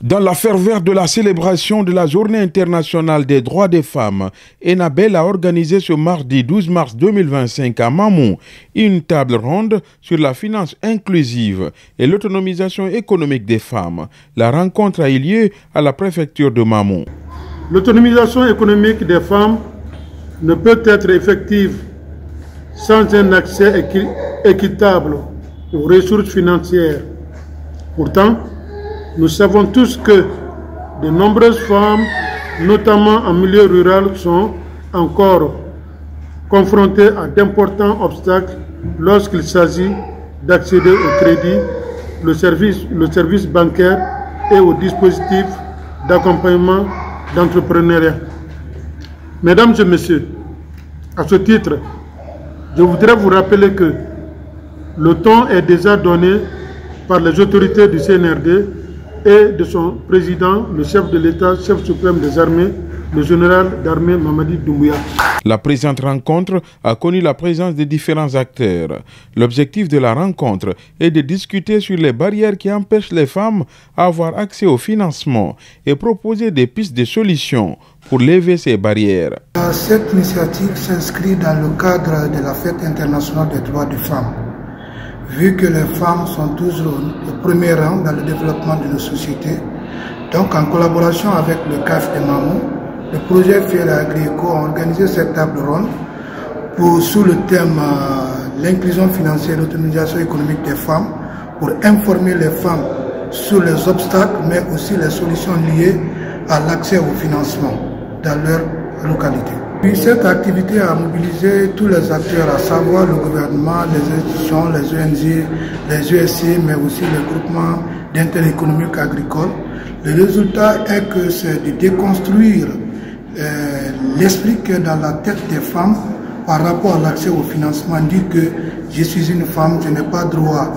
Dans la ferveur de la célébration de la Journée internationale des droits des femmes, Enabel a organisé ce mardi 12 mars 2025 à Mamou une table ronde sur la finance inclusive et l'autonomisation économique des femmes. La rencontre a eu lieu à la préfecture de Mamou. L'autonomisation économique des femmes ne peut être effective sans un accès équitable aux ressources financières. Pourtant, nous savons tous que de nombreuses femmes, notamment en milieu rural, sont encore confrontées à d'importants obstacles lorsqu'il s'agit d'accéder au crédit, le service bancaire et aux dispositifs d'accompagnement d'entrepreneuriat. Mesdames et messieurs, à ce titre, je voudrais vous rappeler que le ton est déjà donné par les autorités du CNRD et de son président, le chef de l'État, chef suprême des armées, le général d'armée Mamadi Doumbouya. La présente rencontre a connu la présence de différents acteurs. L'objectif de la rencontre est de discuter sur les barrières qui empêchent les femmes à avoir accès au financement et proposer des pistes de solutions pour lever ces barrières. Cette initiative s'inscrit dans le cadre de la Fête internationale des droits des femmes. Vu que les femmes sont toujours au premier rang dans le développement de nos sociétés, donc en collaboration avec le CAF de Mamou, le projet Fiera Agrico a organisé cette table ronde sous le thème l'inclusion financière et l'autonomisation économique des femmes, pour informer les femmes sur les obstacles mais aussi les solutions liées à l'accès au financement dans leur localité. Puis cette activité a mobilisé tous les acteurs, à savoir le gouvernement, les institutions, les ONG, les USC, mais aussi les groupements d'intérêt économique agricole. Le résultat est que c'est de déconstruire l'esprit qui est dans la tête des femmes par rapport à l'accès au financement. Dire que je suis une femme, je n'ai pas droit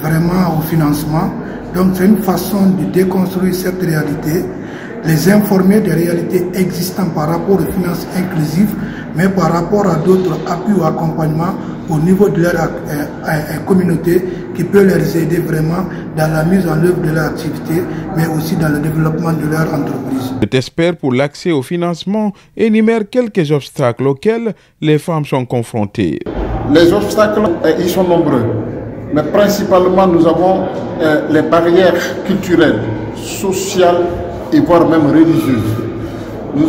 vraiment au financement. Donc c'est une façon de déconstruire cette réalité, les informer des réalités existantes par rapport aux finances inclusives, mais par rapport à d'autres appuis ou accompagnements au niveau de leur communauté qui peut les aider vraiment dans la mise en œuvre de leur activité, mais aussi dans le développement de leur entreprise. Cet expert pour l'accès au financement énumère quelques obstacles auxquels les femmes sont confrontées. Les obstacles, ils sont nombreux, mais principalement nous avons les barrières culturelles, sociales, et voire même religieuse. Nous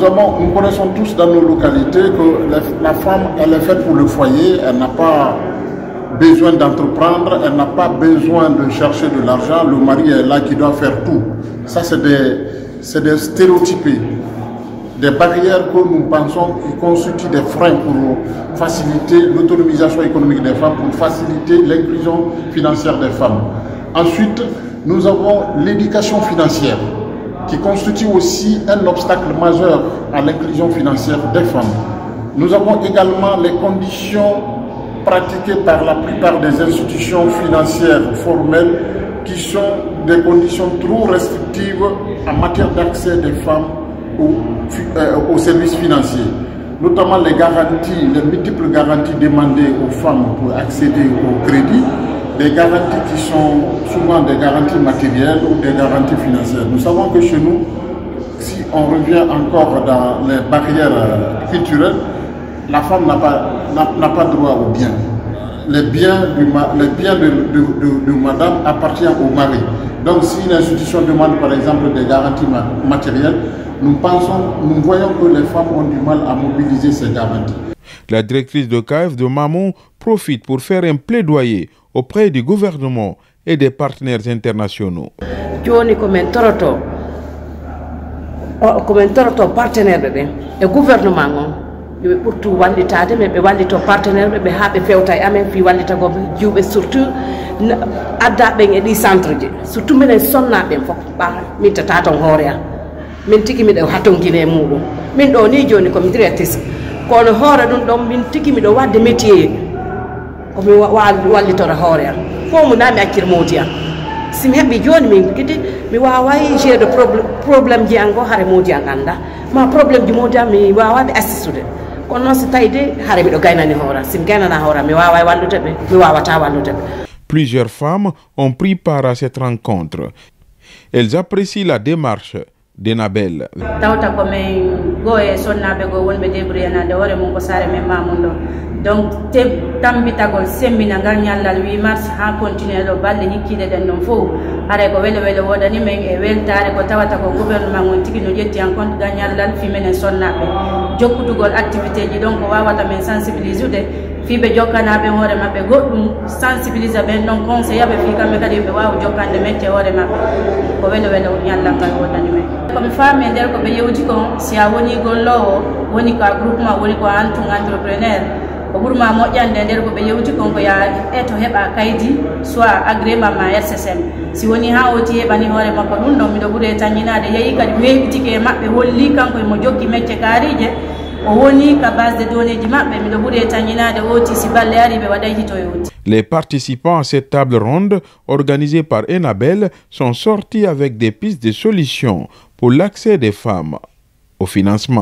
connaissons tous dans nos localités que la femme, elle est faite pour le foyer, elle n'a pas besoin d'entreprendre, elle n'a pas besoin de chercher de l'argent, le mari est là qui doit faire tout. Ça, c'est des stéréotypes, des barrières que nous pensons qui constituent des freins pour faciliter l'autonomisation économique des femmes, pour faciliter l'inclusion financière des femmes. Ensuite, nous avons l'éducation financière, qui constitue aussi un obstacle majeur à l'inclusion financière des femmes. Nous avons également les conditions pratiquées par la plupart des institutions financières formelles qui sont des conditions trop restrictives en matière d'accès des femmes aux services financiers, notamment les garanties, les multiples garanties demandées aux femmes pour accéder au crédit, des garanties qui sont souvent des garanties matérielles ou des garanties financières. Nous savons que chez nous, si on revient encore dans les barrières culturelles, la femme n'a pas droit aux biens. Les biens de madame appartiennent au mari. Donc si l'institution demande par exemple des garanties matérielles, nous voyons que les femmes ont du mal à mobiliser ces garanties. La directrice de CAF de Mamou profite pour faire un plaidoyer auprès du gouvernement et des partenaires internationaux. Joni comme toroto partenaire be e gouvernement on pour tout wallitade mais be wallito partenaire be ha be fewta amen fi wallita go juube surtout adda be e di centre ji surtout men sonna be fop ba min tata ton horea min tigi mi do hatongine mudum min do ni joni comme directrice kono hoore dum don min tigi mi do wadde métier ko mi wallitora hoore am fo mo nami accir modi am simi heɓi joni min kiti mi waway gérer probléme ji an go haare modi an anda ma probléme ji modi am mi wawaɓe assistude kono noon so tawi de haare miɗo gaynani hoora simi gaynana hoora mi waway wallude ɓe mi wawata wallude ɓe. Plusieurs femmes ont pris part à cette rencontre. Elles apprécient la démarche d'Enabel. Donc tambitagol semmina ngal ñallal 8 mars ha continuer do balle hikkide den non fo are ko wele wodani men e weltare ko tawata ko gouvernement on tigi no jetti en compte gagnallal fi menen sonnaɓe jokkutugol activité ji donc wawata men sensibiliser fiɓe jokkanaɓe hoore mabɓe goɗɗum sensibilisa ɓen ɗon conseil yaɓe fi kamɓe kadi ɓe wawa jokkande mette hoore mabɓe ko wele ñallal ngal wodani men komi faami nder ko ɓe yewti kon si a woni gollowo woni ko groupement woni ko antum entrepreneur ko ɓurma moƴƴande nder ko ɓe yewti kon ko ya eto heɓa kaydi soit agrément ma RCSM si woni ha oti heɓani hoore makko ɗum ɗon miɗo ɓuuri tañinade yeehi kadi weɓitike e maɓɓe holli kanko emo jokki mecce kaarije o woni ka base de données ji maɓɓe miɗo ɓuuri tañinade oti si balle ari ɓe waɗay hito yewti. Les participants à cette table ronde organisée par Enabel sont sortis avec des pistes de solutions pour l'accès des femmes au financement.